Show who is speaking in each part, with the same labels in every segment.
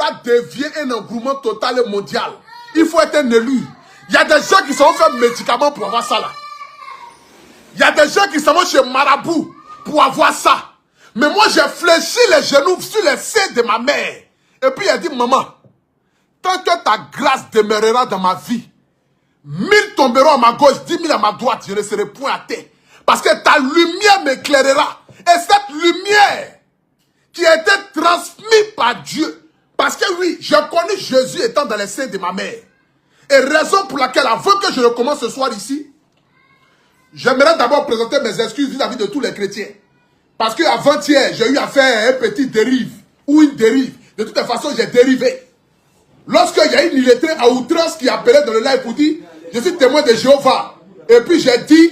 Speaker 1: fera dévier un engouement total et mondial. Il faut être un élu. Il y a des gens qui s'en fait médicaments pour avoir ça là. Il y a des gens qui s'en vont chez Marabout pour avoir ça. Mais moi, j'ai fléchi les genoux sur les seins de ma mère. Et puis, elle dit, maman, tant que ta grâce demeurera dans ma vie, 1000 tomberont à ma gauche, 10 000 à ma droite, je ne serai point à terre. Parce que ta lumière m'éclairera. Et cette lumière qui a été transmise par Dieu, parce que oui, j'ai connu Jésus étant dans les seins de ma mère. Et raison pour laquelle, avant que je ne commence ce soir ici, j'aimerais d'abord présenter mes excuses vis-à-vis de tous les chrétiens. Parce qu'avant-hier, j'ai eu affaire à un petit dérive, ou une dérive. De toute façon, j'ai dérivé. Lorsqu'il y a une illettrée à outrance qui appelait dans le live pour dire, je suis témoin de Jéhovah. Et puis j'ai dit,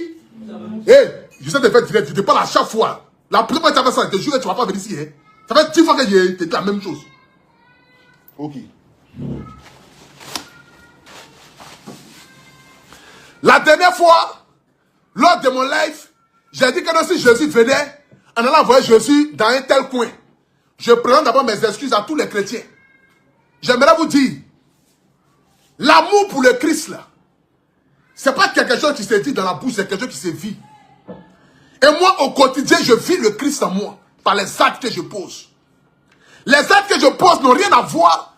Speaker 1: hey, je sais te faire direct, je te parle à chaque fois. La première fois que tu as fait ça, je te jure que tu ne vas pas venir ici. Hein. Ça fait 10 fois que je te dis la même chose. Ok. La dernière fois, lors de mon live, j'ai dit que si Jésus venait, en allant voir Jésus dans un tel coin, je présente d'abord mes excuses à tous les chrétiens. J'aimerais vous dire, l'amour pour le Christ là, c'est pas quelque chose qui se dit dans la bouche, c'est quelque chose qui se vit. Et moi, au quotidien, je vis le Christ en moi, par les actes que je pose. Les actes que je pose n'ont rien à voir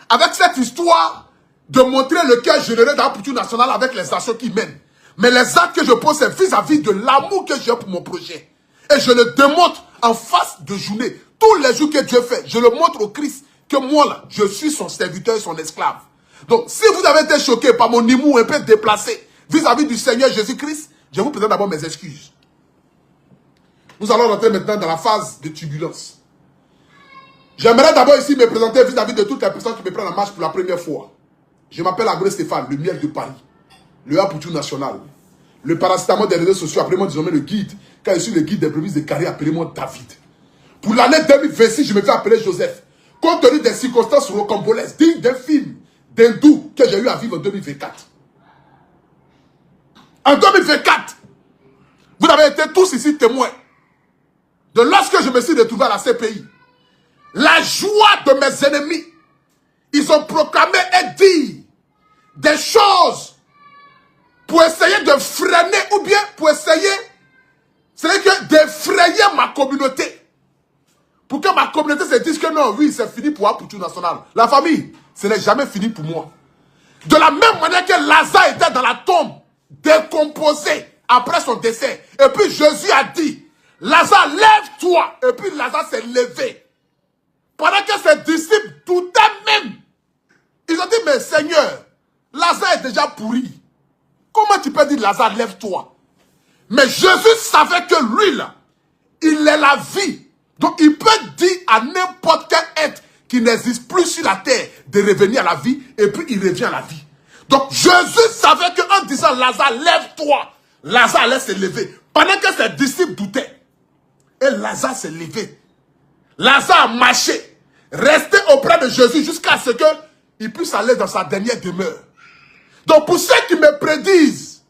Speaker 1: avec cette histoire de montrer le cœur généreux dans la culture nationale avec les actions qui mènent. Mais les actes que je pose, c'est vis-à-vis de l'amour que j'ai pour mon projet. Et je le démontre en face de journée. Tous les jours que Dieu fait, je le montre au Christ que moi, là, je suis son serviteur et son esclave. Donc, si vous avez été choqué par mon humour un peu déplacé vis-à-vis du Seigneur Jésus-Christ, je vous présente d'abord mes excuses. Nous allons rentrer maintenant dans la phase de turbulence. J'aimerais d'abord ici me présenter vis-à-vis de toutes les personnes qui me prennent en marche pour la première fois. Je m'appelle Agré Stéphane, le miel de Paris, le A pour tout national, le paracétamol des réseaux sociaux, appelez-moi désormais le guide. Quand je suis le guide des prémices de carrière, appelez-moi David. Pour l'année 2026, je me fais appeler Joseph. Compte tenu des circonstances rocambolesques, dignes d'un film d'hindou que j'ai eu à vivre en 2024. En 2024, vous avez été tous ici témoins de lorsque je me suis retrouvé à la CPI. La joie de mes ennemis. Ils ont proclamé et dit des choses pour essayer de freiner ou bien pour essayer, c'est que d'effrayer ma communauté. Pour que ma communauté se dise que non, oui, c'est fini pour Apoutou National. La famille, ce n'est jamais fini pour moi. De la même manière que Lazare était dans la tombe, décomposé après son décès. Et puis Jésus a dit, Lazare, lève-toi. Et puis Lazare s'est levé. Pendant que ses disciples doutaient même. Ils ont dit, mais Seigneur, Lazare est déjà pourri. Comment tu peux dire, Lazare, lève-toi? Mais Jésus savait que lui, là, il est la vie. Donc, il peut dire à n'importe quel être qui n'existe plus sur la terre de revenir à la vie, et puis il revient à la vie. Donc, Jésus savait qu'en disant, Lazare, lève-toi, Lazare allait se lever. Pendant que ses disciples doutaient, et Lazare s'est levé. Lazare a marché, resté auprès de Jésus jusqu'à ce qu'il puisse aller dans sa dernière demeure. Donc, pour ceux qui me prédisent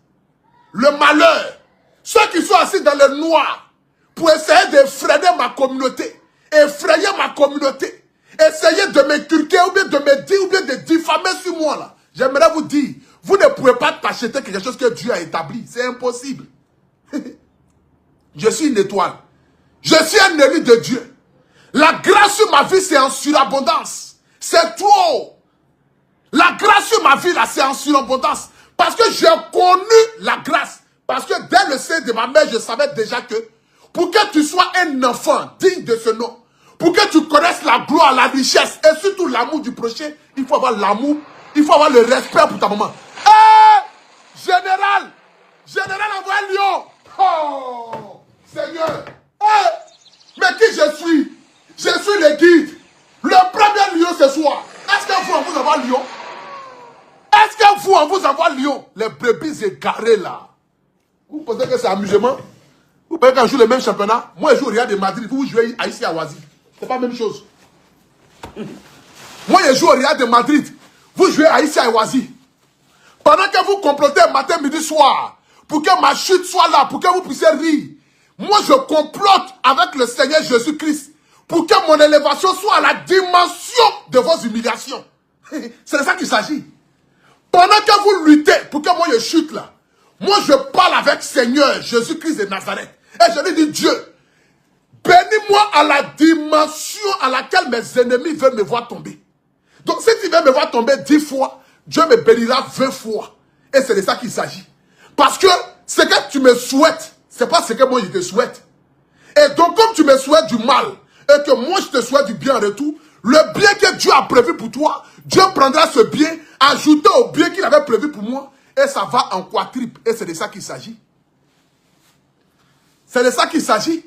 Speaker 1: le malheur, ceux qui sont assis dans le noir, pour essayer d'effrayer ma communauté, effrayer ma communauté, essayer de m'inculquer ou bien de me dire ou bien de diffamer sur moi là. J'aimerais vous dire, vous ne pouvez pas t'acheter quelque chose que Dieu a établi. C'est impossible. Je suis une étoile. Je suis un élu de Dieu. La grâce sur ma vie, c'est en surabondance. C'est trop. La grâce sur ma vie là, c'est en surabondance. Parce que j'ai connu la grâce. Parce que dès le sein de ma mère, je savais déjà que pour que tu sois un enfant digne de ce nom, pour que tu connaisses la gloire, la richesse et surtout l'amour du prochain, il faut avoir l'amour, il faut avoir le respect pour ta maman. Hé, général, envoie Lyon. Oh, Seigneur. Mais qui je suis? Je suis le guide. Le premier lion ce soir. Est-ce que vous, en vous avoir Lyon? Est-ce que vous, en vous avoir Lyon? Les brebis égarées là. Vous pensez que c'est amusement? Vous pensez qu'on joue le même championnat? Moi, je joue au Real de Madrid. Vous jouez ici à Oasis. C'est pas la même chose. Moi, je joue au Real de Madrid. Vous jouez ici à Oasis. Pendant que vous complotez matin, midi, soir, pour que ma chute soit là, pour que vous puissiez rire, moi, je complote avec le Seigneur Jésus-Christ pour que mon élévation soit à la dimension de vos humiliations. C'est de ça qu'il s'agit. Pendant que vous luttez pour que moi je chute là, moi je parle avec Seigneur Jésus-Christ de Nazareth. Et je lui dis, Dieu, bénis-moi à la dimension à laquelle mes ennemis veulent me voir tomber. Donc si tu veux me voir tomber 10 fois, Dieu me bénira 20 fois. Et c'est de ça qu'il s'agit. Parce que ce que tu me souhaites, ce n'est pas ce que moi je te souhaite. Et donc comme tu me souhaites du mal, et que moi je te souhaite du bien en retour, le bien que Dieu a prévu pour toi, Dieu prendra ce bien, ajouté au bien qu'il avait prévu pour moi, et ça va en quadruple. Et c'est de ça qu'il s'agit. C'est de ça qu'il s'agit.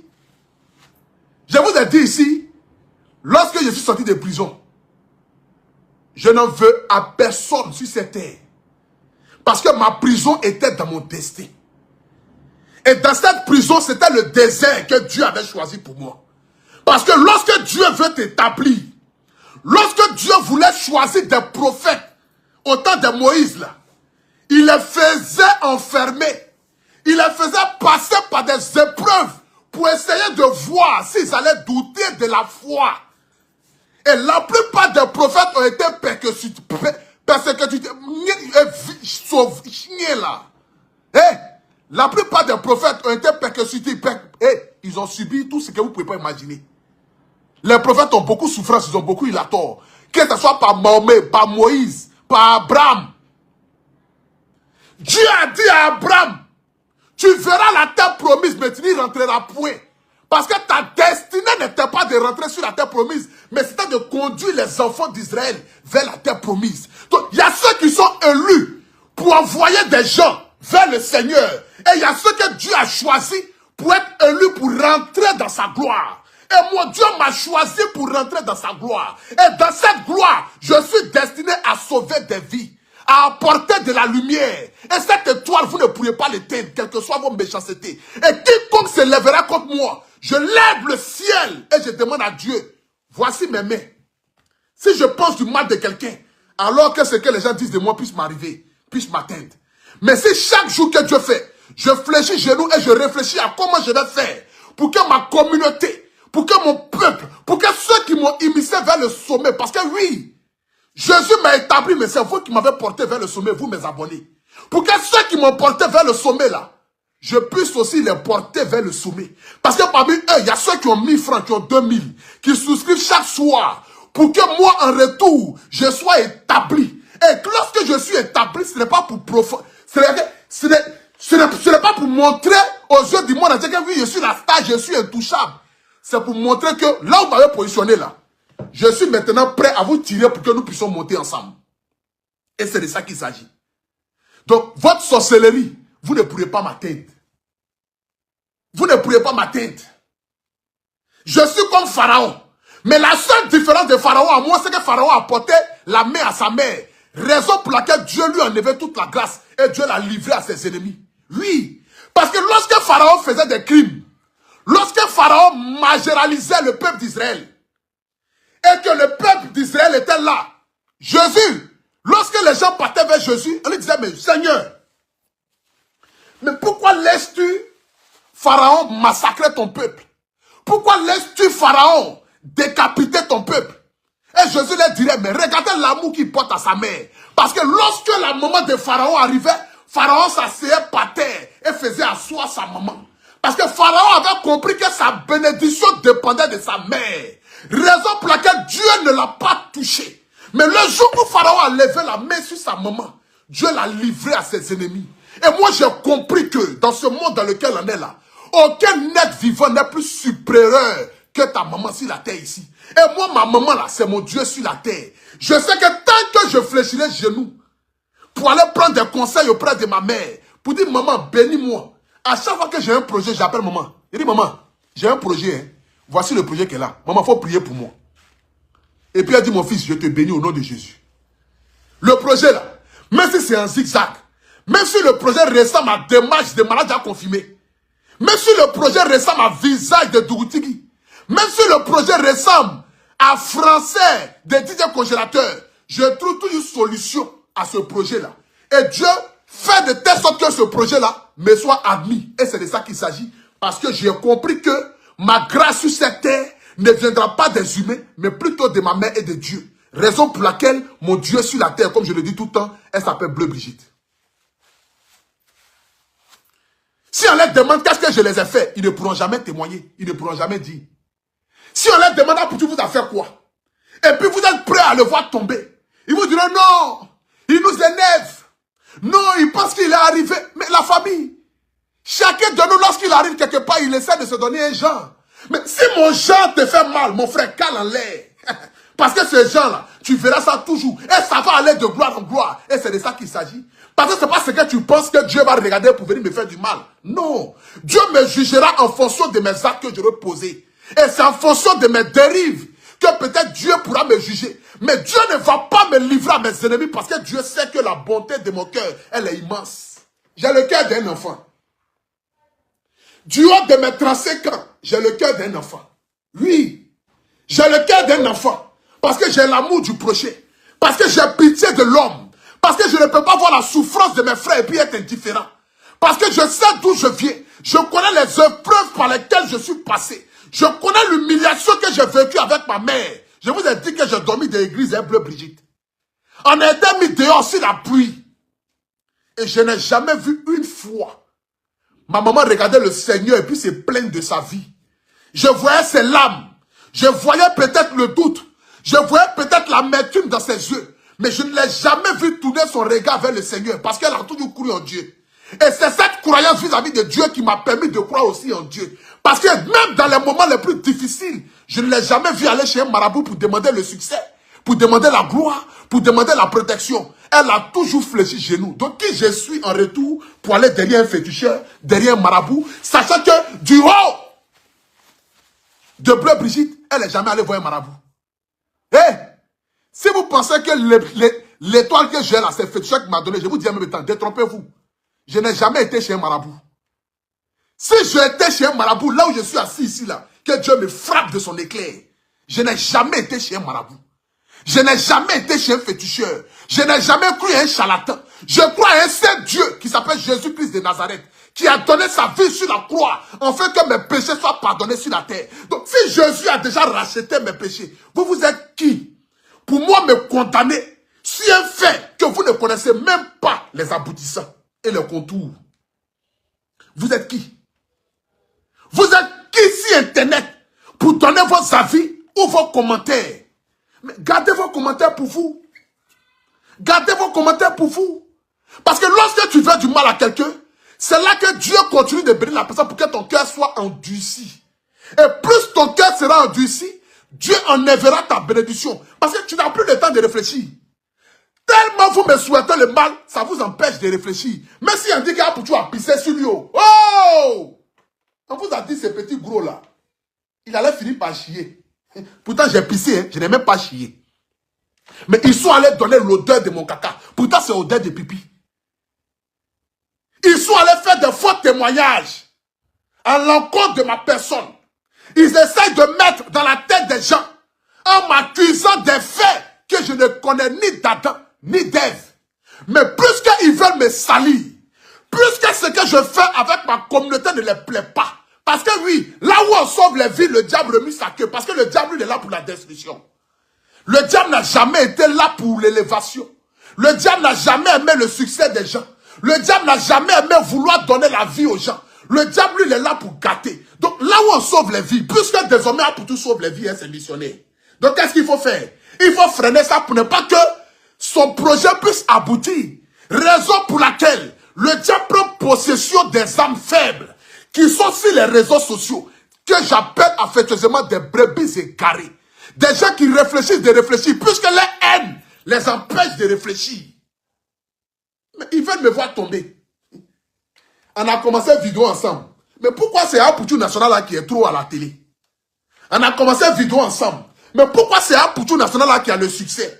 Speaker 1: Je vous ai dit ici, lorsque je suis sorti de prison, je n'en veux à personne sur cette terre. Parce que ma prison était dans mon destin. Et dans cette prison, c'était le désert que Dieu avait choisi pour moi. Parce que lorsque Dieu veut t'établir, lorsque Dieu voulait choisir des prophètes, au temps de Moïse, là, il les faisait enfermer. Il les faisait passer par des épreuves pour essayer de voir s'ils allaient douter de la foi. Et la plupart des prophètes ont été persécutés. La plupart des prophètes ont été persécutés. Ils ont subi tout ce que vous ne pouvez pas imaginer. Les prophètes ont beaucoup souffert, ils ont beaucoup eu la tort. Que ce soit par Mahomet, par Moïse, par Abraham. Dieu a dit à Abraham, tu verras la terre promise, mais tu n'y rentreras point. Parce que ta destinée n'était pas de rentrer sur la terre promise, mais c'était de conduire les enfants d'Israël vers la terre promise. Donc, il y a ceux qui sont élus pour envoyer des gens vers le Seigneur. Et il y a ceux que Dieu a choisis pour être élus pour rentrer dans sa gloire. Et moi, Dieu m'a choisi pour rentrer dans sa gloire. Et dans cette gloire, je suis destiné à sauver des vies, à apporter de la lumière. Et cette étoile, vous ne pourrez pas l'éteindre, quelles que soient vos méchancetés. Et quiconque se lèvera contre moi, je lève le ciel et je demande à Dieu, voici mes mains. Si je pense du mal de quelqu'un, alors que ce que les gens disent de moi puisse m'arriver, puisse m'atteindre. Mais si chaque jour que Dieu fait, je fléchis genoux et je réfléchis à comment je vais faire pour que ma communauté, pour que mon peuple, pour que ceux qui m'ont immiscé vers le sommet, parce que oui, Jésus m'a établi, mais c'est vous qui m'avez porté vers le sommet, vous mes abonnés. Pour que ceux qui m'ont porté vers le sommet là, je puisse aussi les porter vers le sommet. Parce que parmi eux, il y a ceux qui ont 1000 francs, qui ont 2000, qui souscrivent chaque soir, pour que moi en retour, je sois établi. Et lorsque je suis établi, ce n'est pas pour ce n'est pas pour montrer aux yeux du monde entier que oui, je suis la star, je suis intouchable. C'est pour montrer que là où vous m'avez positionné là, je suis maintenant prêt à vous tirer pour que nous puissions monter ensemble. Et c'est de ça qu'il s'agit. Donc, votre sorcellerie, vous ne pourrez pas m'atteindre. Vous ne pourrez pas m'atteindre. Je suis comme Pharaon. Mais la seule différence de Pharaon à moi, c'est que Pharaon a porté la main à sa mère. Raison pour laquelle Dieu lui a enlevé toute la grâce et Dieu l'a livré à ses ennemis. Oui. Parce que lorsque Pharaon faisait des crimes, lorsque Pharaon marginalisait le peuple d'Israël, et que le peuple d'Israël était là, Jésus, lorsque les gens partaient vers Jésus, on lui disait, mais Seigneur, mais pourquoi laisses-tu Pharaon massacrer ton peuple? Pourquoi laisses-tu Pharaon décapiter ton peuple? Et Jésus leur dirait, mais regardez l'amour qu'il porte à sa mère. Parce que lorsque la maman de Pharaon arrivait, Pharaon s'asseyait par terre et faisait asseoir sa maman. Parce que Pharaon avait compris que sa bénédiction dépendait de sa mère. Raison pour laquelle Dieu ne l'a pas touché. Mais le jour où Pharaon a levé la main sur sa maman, Dieu l'a livré à ses ennemis. Et moi j'ai compris que dans ce monde dans lequel on est là, aucun être vivant n'est plus supérieur que ta maman sur la terre ici. Et moi, ma maman là, c'est mon Dieu sur la terre. Je sais que tant que je fléchirai les genoux pour aller prendre des conseils auprès de ma mère, pour dire, maman, bénis-moi. À chaque fois que j'ai un projet, j'appelle maman. Il dit, maman, j'ai un projet. Hein. Voici le projet qui est là. Maman, il faut prier pour moi. Et puis elle dit, mon fils, je te bénis au nom de Jésus. Le projet là, même si c'est un zigzag, même si le projet ressemble à démarche de malade à confirmer, même si le projet ressemble à visage de Dougoutigi, même si le projet ressemble à français de DJ Congélateur, je trouve toujours une solution à ce projet-là. Et Dieu fait de telle sorte que ce projet-là me soit admis. Et c'est de ça qu'il s'agit. Parce que j'ai compris que ma grâce sur cette terre ne viendra pas des humains, mais plutôt de ma mère et de Dieu. Raison pour laquelle mon Dieu sur la terre, comme je le dis tout le temps, elle s'appelle Bleu Brigitte. Si on leur demande qu'est-ce que je les ai fait, ils ne pourront jamais témoigner, ils ne pourront jamais dire. Si on leur demande, pour vous a fait quoi? Et puis vous êtes prêts à le voir tomber. Ils vous diront non, il nous énerve. Non, il pense qu'il est arrivé. Mais la famille, chacun de nous, lorsqu'il arrive quelque part, il essaie de se donner un genre. Mais si mon genre te fait mal, mon frère, cale en l'air. Parce que ce genre-là, tu verras ça toujours. Et ça va aller de gloire en gloire. Et c'est de ça qu'il s'agit. Parce que c'est pas ce que tu penses que Dieu va regarder pour venir me faire du mal. Non. Dieu me jugera en fonction de mes actes que j'aurai posés. Et c'est en fonction de mes dérives que peut-être Dieu pourra me juger. Mais Dieu ne va pas me livrer à mes ennemis parce que Dieu sait que la bonté de mon cœur, elle est immense. J'ai le cœur d'un enfant. Du haut de mes 35 ans, j'ai le cœur d'un enfant. Oui, j'ai le cœur d'un enfant. Parce que j'ai l'amour du prochain. Parce que j'ai pitié de l'homme. Parce que je ne peux pas voir la souffrance de mes frères et puis être indifférent. Parce que je sais d'où je viens. Je connais les épreuves par lesquelles je suis passé. Je connais l'humiliation que j'ai vécue avec ma mère. Je vous ai dit que j'ai dormi dans l'église Bleu Brigitte. On a été mis dehors sur la pluie. Et je n'ai jamais vu une fois ma maman regardait le Seigneur et puis se plaindre de sa vie. Je voyais ses larmes. Je voyais peut-être le doute. Je voyais peut-être l'amertume dans ses yeux. Mais je ne l'ai jamais vu tourner son regard vers le Seigneur. Parce qu'elle a toujours cru en Dieu. Et c'est cette croyance vis-à-vis de Dieu qui m'a permis de croire aussi en Dieu. Parce que même dans les moments les plus difficiles, je ne l'ai jamais vu aller chez un marabout pour demander le succès, pour demander la gloire, pour demander la protection. Elle a toujours fléchi chez nous. Donc qui je suis en retour pour aller derrière un féticheur, derrière un marabout, sachant que du haut de Bleu Brigitte, elle n'est jamais allée voir un marabout. Eh, si vous pensez que l'étoile que j'ai là, c'est féticheur qui m'a donné, je vous dis en même temps, détrompez-vous. Je n'ai jamais été chez un marabout. Si j'étais chez un marabout, là où je suis assis ici, là, que Dieu me frappe de son éclair, je n'ai jamais été chez un marabout. Je n'ai jamais été chez un féticheur. Je n'ai jamais cru à un charlatan. Je crois à un seul Dieu qui s'appelle Jésus-Christ de Nazareth, qui a donné sa vie sur la croix, afin que mes péchés soient pardonnés sur la terre. Donc si Jésus a déjà racheté mes péchés, vous êtes qui pour moi me condamner sur un fait que vous ne connaissez même pas les aboutissants et les contours? Vous êtes qui? Vous êtes qui sur Internet pour donner vos avis ou vos commentaires? Mais gardez vos commentaires pour vous. Gardez vos commentaires pour vous. Parce que lorsque tu veux du mal à quelqu'un, c'est là que Dieu continue de bénir la personne pour que ton cœur soit endurci. Et plus ton cœur sera endurci, Dieu enlèvera ta bénédiction. Parce que tu n'as plus le temps de réfléchir. Tellement vous me souhaitez le mal, ça vous empêche de réfléchir. Mais si on dit qu'il y a pour toi à pisser sur lui, oh! On vous a dit ce petit gros là, il allait finir par chier. Pourtant j'ai pissé, hein, je n'ai même pas chié. Mais ils sont allés donner l'odeur de mon caca. Pourtant c'est l'odeur de pipi. Ils sont allés faire de faux témoignages à l'encontre de ma personne. Ils essayent de mettre dans la tête des gens en m'accusant des faits que je ne connais ni d'Adam ni d'Ève. Mais plus qu'ils veulent me salir, plus que ce que je fais avec ma communauté ne les plaît pas. Parce que oui, là où on sauve les vies, le diable remue sa queue. Parce que le diable, il est là pour la destruction. Le diable n'a jamais été là pour l'élévation. Le diable n'a jamais aimé le succès des gens. Le diable n'a jamais aimé vouloir donner la vie aux gens. Le diable, il est là pour gâter. Donc là où on sauve les vies, puisque désormais, pour tout sauve les vies, c'est missionnaire. Donc qu'est-ce qu'il faut faire? Il faut freiner ça pour ne pas que son projet puisse aboutir. Raison pour laquelle le diable prend possession des âmes faibles qui sont sur les réseaux sociaux, que j'appelle affectueusement des brebis égarées. Des gens qui réfléchissent de réfléchir, puisque leur haine les empêche de réfléchir. Mais ils veulent me voir tomber. On a commencé une vidéo ensemble. Mais pourquoi c'est Apoutou National là qui est trop à la télé? On a commencé une vidéo ensemble. Mais pourquoi c'est Apoutou National là qui a le succès?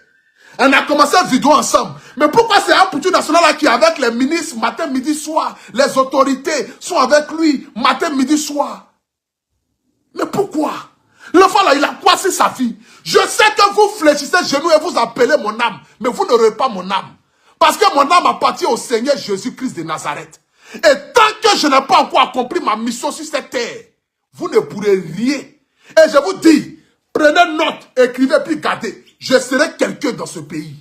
Speaker 1: On a commencé une vidéo ensemble. Mais pourquoi c'est Apoutou National là qui est avec les ministres matin, midi, soir? Les autorités sont avec lui matin, midi, soir. Mais pourquoi? L'enfant là, il a quoi sur sa vie? Je sais que vous fléchissez genoux et vous appelez mon âme. Mais vous n'aurez pas mon âme. Parce que mon âme appartient au Seigneur Jésus-Christ de Nazareth. Et tant que je n'ai pas encore accompli ma mission sur cette terre, vous ne pourrez rien Et je vous dis, prenez note, écrivez puis gardez. Je serai quelqu'un dans ce pays.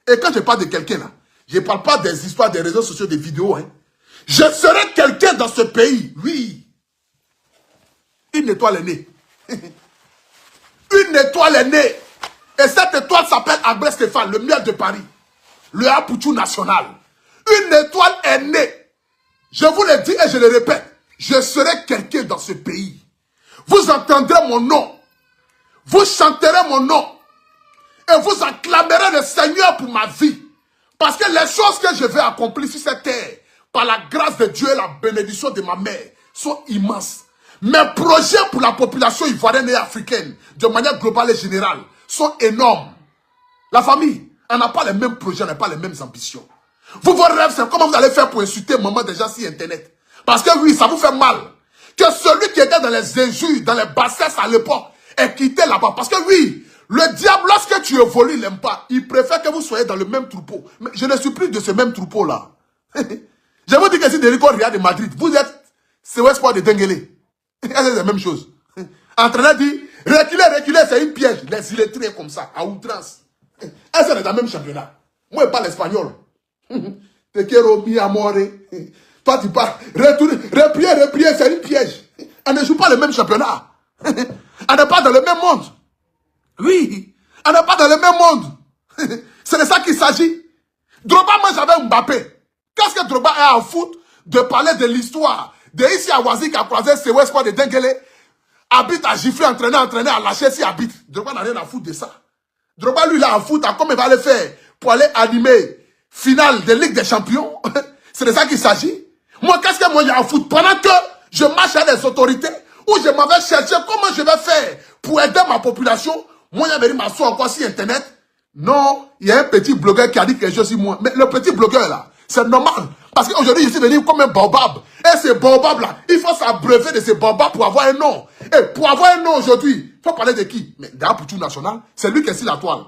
Speaker 1: Et quand je parle de quelqu'un là, je ne parle pas des histoires des réseaux sociaux, des vidéos. Hein. Je serai quelqu'un dans ce pays. Oui. Une étoile est née. Une étoile est née. Et cette étoile s'appelle Albert Stéphane, le miel de Paris. Le Apoutou national. Une étoile est née. Je vous le dis et je le répète. Je serai quelqu'un dans ce pays. Vous entendrez mon nom. Vous chanterez mon nom. Et vous acclamerez le Seigneur pour ma vie. Parce que les choses que je vais accomplir sur cette terre, par la grâce de Dieu et la bénédiction de ma mère, sont immenses. Mes projets pour la population ivoirienne et africaine, de manière globale et générale, sont énormes. La famille, on n'a pas les mêmes projets, on n'a pas les mêmes ambitions. Vous, vos rêves, c'est comment vous allez faire pour insulter maman déjà sur Internet. Parce que oui, ça vous fait mal. Que celui qui était dans les injures, dans les bassesses à l'époque, est quitté là-bas. Parce que oui, le diable, lorsque tu évolues, il n'aime pas. Il préfère que vous soyez dans le même troupeau. Mais je ne suis plus de ce même troupeau-là. Je vous dis que si Derico Ria de Madrid, vous êtes COS Sport de Denguele. C'est la même chose. Entraîneur dit, reculez, reculez, c'est une piège. Les illettrés comme ça, à outrance. Est-ce que c'est dans le même championnat? Moi, je parle espagnol. Te quiero mi amore. Toi, tu parles. Replier, replier, c'est une piège. On ne joue pas le même championnat. On n'est pas dans le même monde. Oui, on n'est pas dans le même monde. C'est de ça qu'il s'agit. Drogba, moi, j'avais Mbappé. Qu'est-ce que Drogba a à foutre de parler de l'histoire de ici à Wazi qui a croisé COS Sport de Denguele, habite à gifler, entraîner, à lâcher si habite. Drogba n'a rien à foutre de ça. Drogba, lui, il a à foutre à comment il va le faire pour aller animer finale de Ligue des Champions. C'est de ça qu'il s'agit. Moi, qu'est-ce que moi j'ai à foutre? Pendant que je marche à des autorités, où je m'avais cherché comment je vais faire pour aider ma population, moi, j'avais dit m'asseoir encore sur Internet. Non, il y a un petit blogueur qui a dit quelque chose sur moi. Mais le petit blogueur là, c'est normal. Parce qu'aujourd'hui, je suis venu comme un baobab. Et ces baobabs là, il faut s'abreuver de ces baobabs pour avoir un nom. Et pour avoir un nom aujourd'hui, il faut parler de qui? Mais d'Apoutou national, c'est lui qui est sur la toile.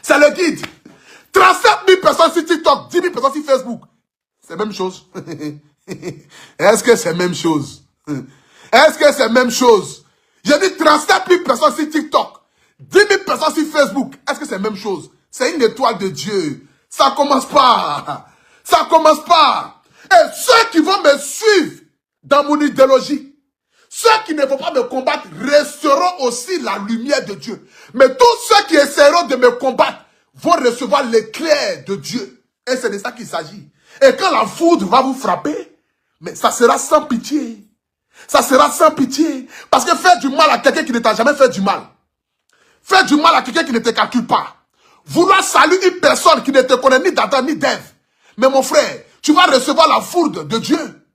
Speaker 1: C'est le guide. 37 000 personnes sur TikTok, 10 000 personnes sur Facebook. C'est la même chose. Est-ce que c'est la même chose? Est-ce que c'est la même chose? J'ai dit 37 000 personnes sur TikTok, 10 000 personnes sur Facebook. Est-ce que c'est la même chose? C'est une étoile de Dieu. Ça commence pas. Ça commence pas. Et ceux qui vont me suivre dans mon idéologie, ceux qui ne vont pas me combattre resteront aussi la lumière de Dieu. Mais tous ceux qui essaieront de me combattre vont recevoir l'éclair de Dieu. Et c'est de ça qu'il s'agit. Et quand la foudre va vous frapper, mais ça sera sans pitié. Ça sera sans pitié. Parce que faire du mal à quelqu'un qui ne t'a jamais fait du mal, faire du mal à quelqu'un qui ne te calcule pas, vouloir saluer une personne qui ne te connaît ni d'Adam ni d'Ève, mais mon frère, tu vas recevoir la foudre de Dieu.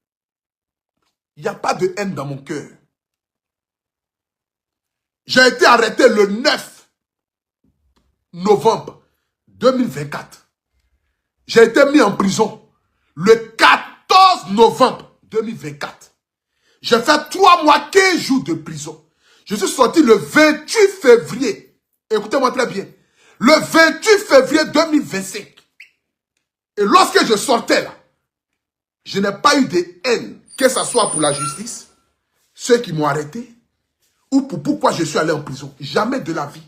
Speaker 1: Il n'y a pas de haine dans mon cœur. J'ai été arrêté le 9 novembre 2024. J'ai été mis en prison le 14 novembre 2024. J'ai fait 3 mois, 15 jours de prison. Je suis sorti le 28 février. Écoutez-moi très bien. Le 28 février 2025. Et lorsque je sortais là, je n'ai pas eu de haine, que ce soit pour la justice, ceux qui m'ont arrêté, ou pour pourquoi je suis allé en prison. Jamais de la vie.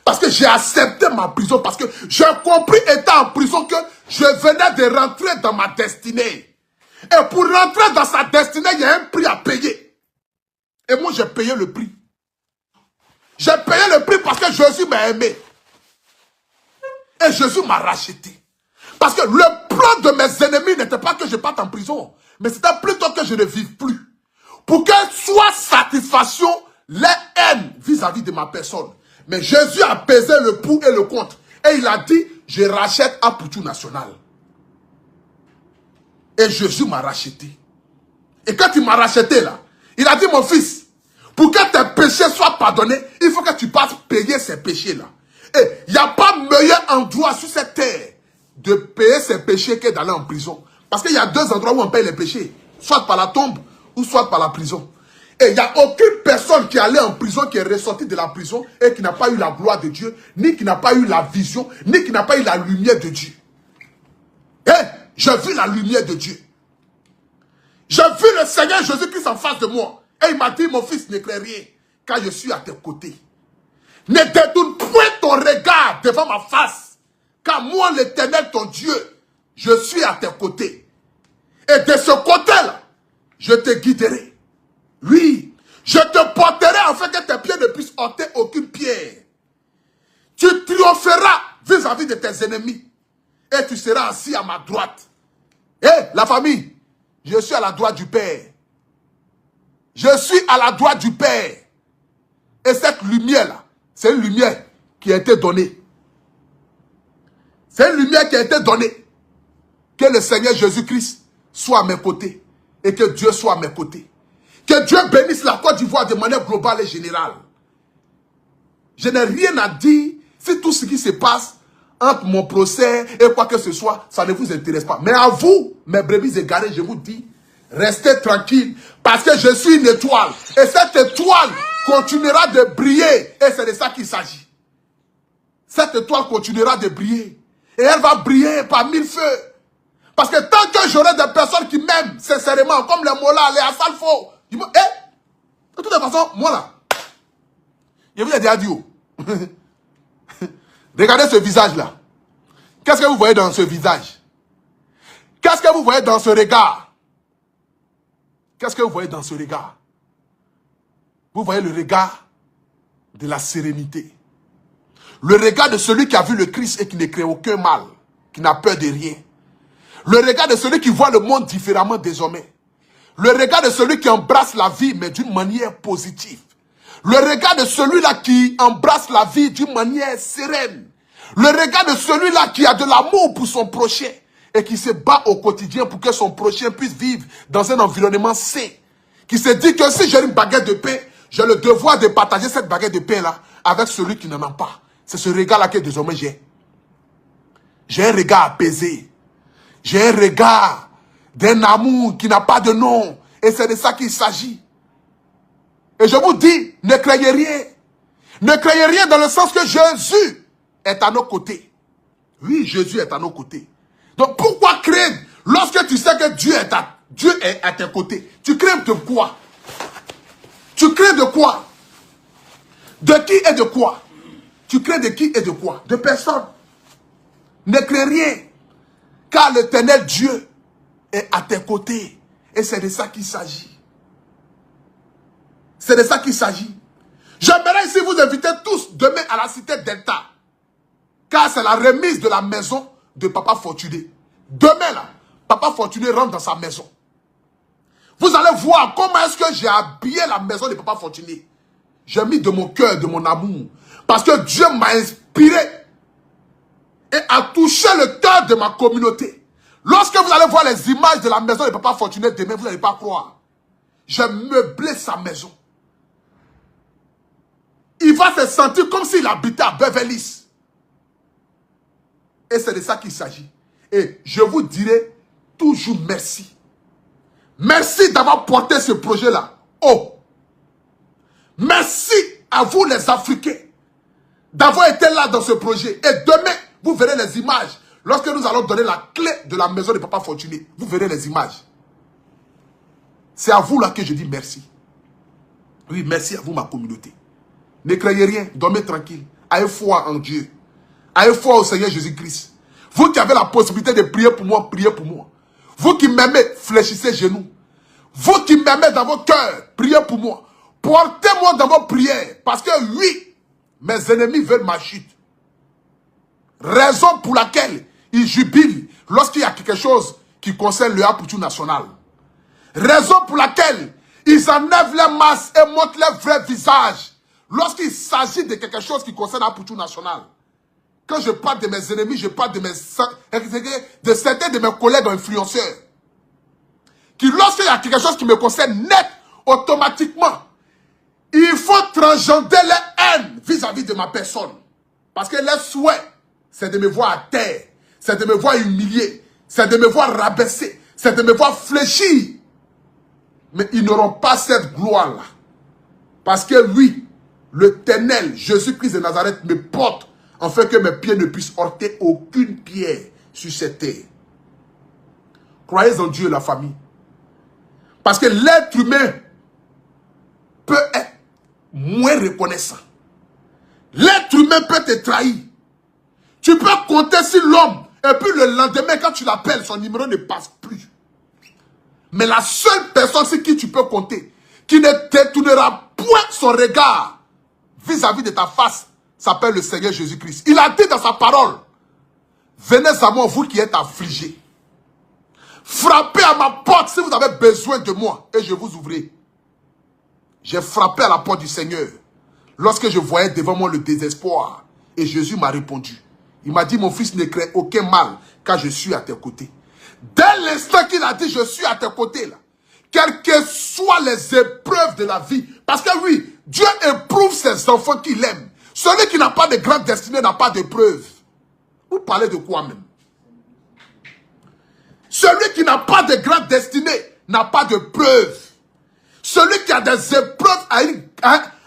Speaker 1: Parce que j'ai accepté ma prison, parce que j'ai compris, étant en prison, que je venais de rentrer dans ma destinée. Et pour rentrer dans sa destinée, il y a un prix à payer. Et moi, j'ai payé le prix. J'ai payé le prix parce que Jésus m'a aimé. Et Jésus m'a racheté. Parce que le plan de mes ennemis n'était pas que je parte en prison, mais c'était plutôt que je ne vive plus. Pour qu'elle soit satisfaction, les haines vis-à-vis de ma personne. Mais Jésus a pesé le pour et le contre. Et il a dit, je rachète Apoutou national. Et Jésus m'a racheté. Et quand il m'a racheté là, il a dit, mon fils, pour que tes péchés soient pardonnés, il faut que tu passes payer ces péchés là. Et il n'y a pas meilleur endroit sur cette terre de payer ses péchés que d'aller en prison. Parce qu'il y a 2 endroits où on paye les péchés. Soit par la tombe ou soit par la prison. Et il n'y a aucune personne qui est allée en prison, qui est ressortie de la prison et qui n'a pas eu la gloire de Dieu, ni qui n'a pas eu la vision, ni qui n'a pas eu la lumière de Dieu. Et j'ai vu la lumière de Dieu. J'ai vu le Seigneur Jésus-Christ en face de moi. Et il m'a dit, mon fils, n'éclaire rien. car je suis à tes côtés. Ne détourne point ton regard devant ma face, car moi, l'Éternel, ton Dieu, je suis à tes côtés. Et de ce côté-là, je te guiderai. Oui, je te porterai afin que tes pieds ne puissent ôter aucune pierre. Tu triompheras vis-à-vis de tes ennemis. Et tu seras assis à ma droite. Eh, la famille, je suis à la droite du Père. Je suis à la droite du Père. Et cette lumière-là, c'est une lumière qui a été donnée. C'est une lumière qui a été donnée. Que le Seigneur Jésus-Christ soit à mes côtés. Et que Dieu soit à mes côtés. Que Dieu bénisse la Côte d'Ivoire de manière globale et générale. Je n'ai rien à dire si tout ce qui se passe entre mon procès et quoi que ce soit, ça ne vous intéresse pas. Mais à vous, mes brebis égarées, je vous dis, restez tranquilles parce que je suis une étoile. Et cette étoile continuera de briller. Et c'est de ça qu'il s'agit. Cette étoile continuera de briller. Et elle va briller par mille feux. Parce que tant que j'aurai des personnes qui m'aiment sincèrement, comme les Mola, les Assalfo, ils m'ont... De toute façon, moi là, je vous ai déjà dit, regardez ce visage-là. Qu'est-ce que vous voyez dans ce visage? Qu'est-ce que vous voyez dans ce regard? Qu'est-ce que vous voyez dans ce regard? Vous voyez le regard de la sérénité. Le regard de celui qui a vu le Christ et qui ne crée aucun mal, qui n'a peur de rien. Le regard de celui qui voit le monde différemment désormais. Le regard de celui qui embrasse la vie, mais d'une manière positive. Le regard de celui-là qui embrasse la vie d'une manière sereine. Le regard de celui-là qui a de l'amour pour son prochain et qui se bat au quotidien pour que son prochain puisse vivre dans un environnement sain. Qui se dit que si j'ai une baguette de pain, j'ai le devoir de partager cette baguette de pain-là avec celui qui n'en a pas. C'est ce regard-là que désormais j'ai. J'ai un regard apaisé. J'ai un regard d'un amour qui n'a pas de nom. Et c'est de ça qu'il s'agit. Et je vous dis, ne craignez rien. Ne craignez rien dans le sens que Jésus est à nos côtés. Oui, Jésus est à nos côtés. Donc pourquoi craindre lorsque tu sais que Dieu est à tes côtés? Tu crains de quoi? Tu crains de quoi? De qui et de quoi? Tu crains de qui et de quoi? De personne. Ne crains rien. Car l'Éternel Dieu est à tes côtés. Et c'est de ça qu'il s'agit. C'est de ça qu'il s'agit. J'aimerais ici vous inviter tous demain à la cité Delta. Car c'est la remise de la maison de Papa Fortuné. Demain là, Papa Fortuné rentre dans sa maison. Vous allez voir comment est-ce que j'ai habillé la maison de Papa Fortuné. J'ai mis de mon cœur, de mon amour. Parce que Dieu m'a inspiré et a touché le cœur de ma communauté. Lorsque vous allez voir les images de la maison de Papa Fortuné demain, vous n'allez pas croire. J'ai meublé sa maison. Il va se sentir comme s'il habitait à Beverly Hills. Et c'est de ça qu'il s'agit. Et je vous dirai toujours merci. Merci d'avoir porté ce projet-là. Oh! Merci à vous les Africains d'avoir été là dans ce projet. Et demain, vous verrez les images. Lorsque nous allons donner la clé de la maison de Papa Fortuné, vous verrez les images. C'est à vous là que je dis merci. Oui, merci à vous ma communauté. Ne craignez rien, dormez tranquille. Ayez foi en Dieu. Ayez foi au Seigneur Jésus-Christ. Vous qui avez la possibilité de prier pour moi, priez pour moi. Vous qui m'aimez, fléchissez genoux. Vous qui m'aimez dans vos cœurs, priez pour moi. Portez-moi dans vos prières. Parce que oui, mes ennemis veulent ma chute. Raison pour laquelle ils jubilent lorsqu'il y a quelque chose qui concerne le Aputu national. Raison pour laquelle ils enlèvent les masques et montrent leur vrai visage lorsqu'il s'agit de quelque chose qui concerne Aputu national. Quand je parle de mes ennemis, je parle de certains de mes collègues influenceurs. Qui lorsqu'il y a quelque chose qui me concerne net, automatiquement, il faut transgender les haines vis-à-vis de ma personne. Parce que leur souhait, c'est de me voir à terre, c'est de me voir humilié, c'est de me voir rabaisser, c'est de me voir fléchir. Mais ils n'auront pas cette gloire-là. Parce que oui, l'Éternel, Jésus-Christ de Nazareth, me porte en fait que mes pieds ne puissent heurter aucune pierre sur cette terre. Croyez en Dieu, la famille. Parce que l'être humain peut être moins reconnaissant. L'être humain peut te trahir. Tu peux compter sur l'homme. Et puis le lendemain, quand tu l'appelles, son numéro ne passe plus. Mais la seule personne sur qui tu peux compter, qui ne détournera point son regard vis-à-vis de ta face, s'appelle le Seigneur Jésus-Christ. Il a dit dans sa parole, venez à moi, vous qui êtes affligés. Frappez à ma porte si vous avez besoin de moi et je vous ouvrirai. J'ai frappé à la porte du Seigneur lorsque je voyais devant moi le désespoir. Et Jésus m'a répondu. Il m'a dit, mon fils, ne crains aucun mal car je suis à tes côtés. Dès l'instant qu'il a dit, je suis à tes côtés, là, quelles que soient les épreuves de la vie, parce que oui, Dieu éprouve ses enfants qu'il aime. Celui qui n'a pas de grande destinée n'a pas d'épreuve. Vous parlez de quoi même? Celui qui n'a pas de grande destinée n'a pas de preuve. Celui qui a des épreuves a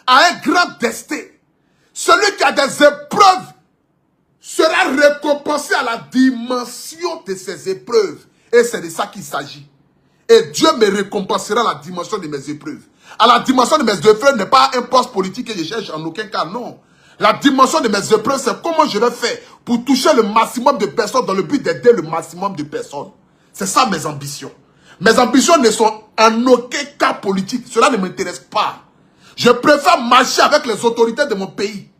Speaker 1: un grand destin. Celui qui a des épreuves sera récompensé à la dimension de ses épreuves. Et c'est de ça qu'il s'agit. Et Dieu me récompensera à la dimension de mes épreuves. À la dimension de mes épreuves n'est pas un poste politique que je cherche en aucun cas, non. La dimension de mes épreuves, c'est comment je vais faire pour toucher le maximum de personnes dans le but d'aider le maximum de personnes. C'est ça mes ambitions. Mes ambitions ne sont en aucun cas politiques. Cela ne m'intéresse pas. Je préfère marcher avec les autorités de mon pays.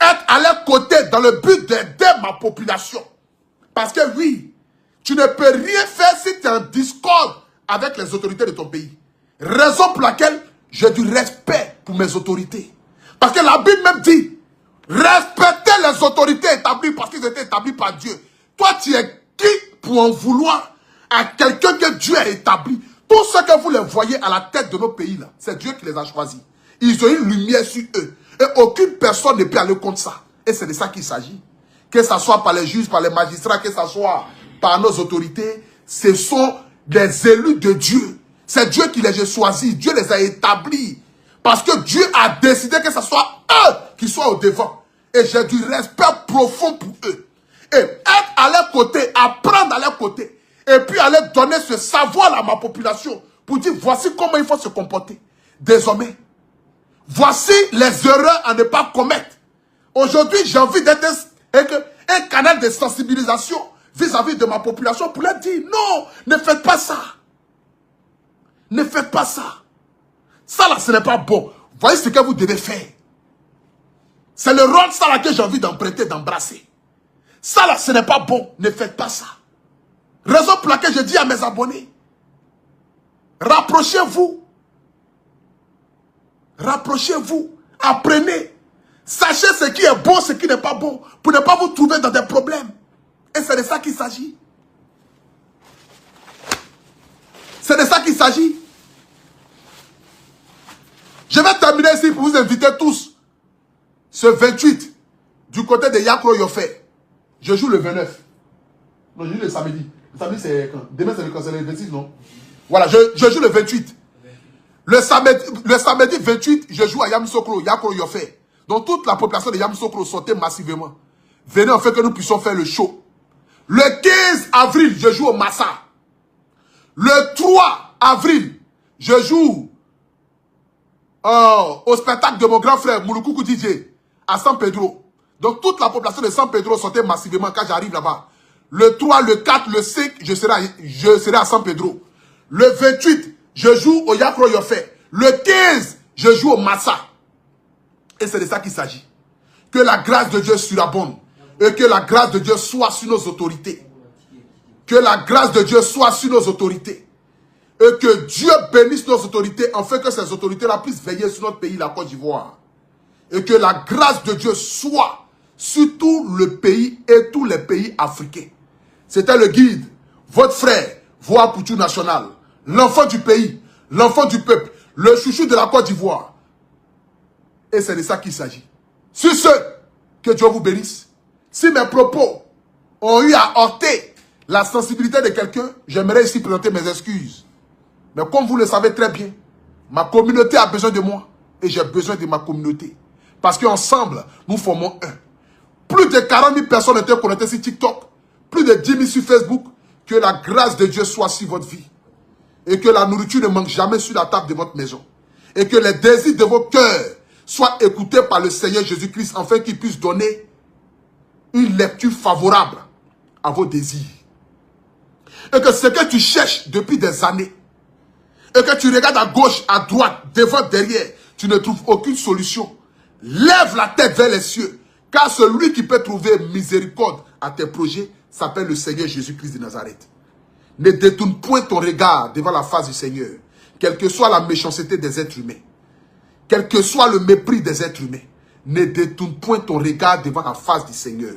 Speaker 1: Être à leur côté dans le but d'aider ma population. Parce que oui, tu ne peux rien faire si tu es en discorde avec les autorités de ton pays. Raison pour laquelle j'ai du respect pour mes autorités. Parce que la Bible même dit, respectez les autorités établies parce qu'ils étaient établis par Dieu. Toi, tu es qui pour en vouloir à quelqu'un que Dieu a établi? Tout ce que vous les voyez à la tête de nos pays, là, c'est Dieu qui les a choisis. Ils ont une lumière sur eux. Et aucune personne ne peut aller contre ça. Et c'est de ça qu'il s'agit. Que ce soit par les juges, par les magistrats, que ce soit par nos autorités, ce sont des élus de Dieu. C'est Dieu qui les a choisis. Dieu les a établis. Parce que Dieu a décidé que ce soit eux qui soient au devant. Et j'ai du respect profond pour eux. Et être à leur côté, apprendre à leur côté. Et puis aller donner ce savoir à ma population. Pour dire, voici comment il faut se comporter. Désormais, voici les erreurs à ne pas commettre. Aujourd'hui, j'ai envie d'être un canal de sensibilisation vis-à-vis de ma population pour leur dire, non, ne faites pas ça. Ne faites pas ça. Ça là, ce n'est pas bon. Voyez ce que vous devez faire. C'est le rôle ça là que j'ai envie d'emprunter, d'embrasser. Ça là, ce n'est pas bon. Ne faites pas ça. Raison pour laquelle je dis à mes abonnés, rapprochez-vous. Rapprochez-vous. Apprenez. Sachez ce qui est bon, ce qui n'est pas bon. Pour ne pas vous trouver dans des problèmes. Et c'est de ça qu'il s'agit. C'est de ça qu'il s'agit. Je vais terminer ici pour vous inviter tous. Ce 28, du côté de Yakro Yofé. Je joue le 29. Non, je joue le samedi. Le samedi, c'est quand? Demain, c'est le 26, non? Voilà, je joue le 28. Le samedi 28, je joue à Yamoussoukro, Yakro Yofé. Donc, toute la population de Yamoussoukro sortait massivement. Venez, en fait, que nous puissions faire le show. Le 15 avril, je joue au Massa. Le 3 avril, je joue au spectacle de mon grand frère Mouloukoukou DJ à San Pedro. Donc toute la population de San Pedro sortait massivement quand j'arrive là-bas. Le 3, le 4, le 5, je serai à San Pedro. Le 28, je joue au Yakro Yofé. Le 15, je joue au Massa. Et c'est de ça qu'il s'agit. Que la grâce de Dieu surabonde. Et que la grâce de Dieu soit sur nos autorités. Que la grâce de Dieu soit sur nos autorités. Et que Dieu bénisse nos autorités, afin que ces autorités-là puissent veiller sur notre pays, la Côte d'Ivoire. Et que la grâce de Dieu soit sur tout le pays et tous les pays africains. C'était le guide, votre frère, Voix pour tout national, l'enfant du pays, l'enfant du peuple, le chouchou de la Côte d'Ivoire. Et c'est de ça qu'il s'agit. Sur ce, que Dieu vous bénisse. Si mes propos ont eu à heurter la sensibilité de quelqu'un, j'aimerais ici présenter mes excuses. Mais comme vous le savez très bien, ma communauté a besoin de moi et j'ai besoin de ma communauté. Parce qu'ensemble, nous formons un. Plus de 40 000 personnes étaient connectées sur TikTok, plus de 10 000 sur Facebook. Que la grâce de Dieu soit sur votre vie. Et que la nourriture ne manque jamais sur la table de votre maison. Et que les désirs de vos cœurs soit écouté par le Seigneur Jésus-Christ afin qu'il puisse donner une lecture favorable à vos désirs. Et que ce que tu cherches depuis des années, et que tu regardes à gauche, à droite, devant, derrière, tu ne trouves aucune solution. Lève la tête vers les cieux, car celui qui peut trouver miséricorde à tes projets s'appelle le Seigneur Jésus-Christ de Nazareth. Ne détourne point ton regard devant la face du Seigneur, quelle que soit la méchanceté des êtres humains, quel que soit le mépris des êtres humains. Ne détourne point ton regard devant la face du Seigneur.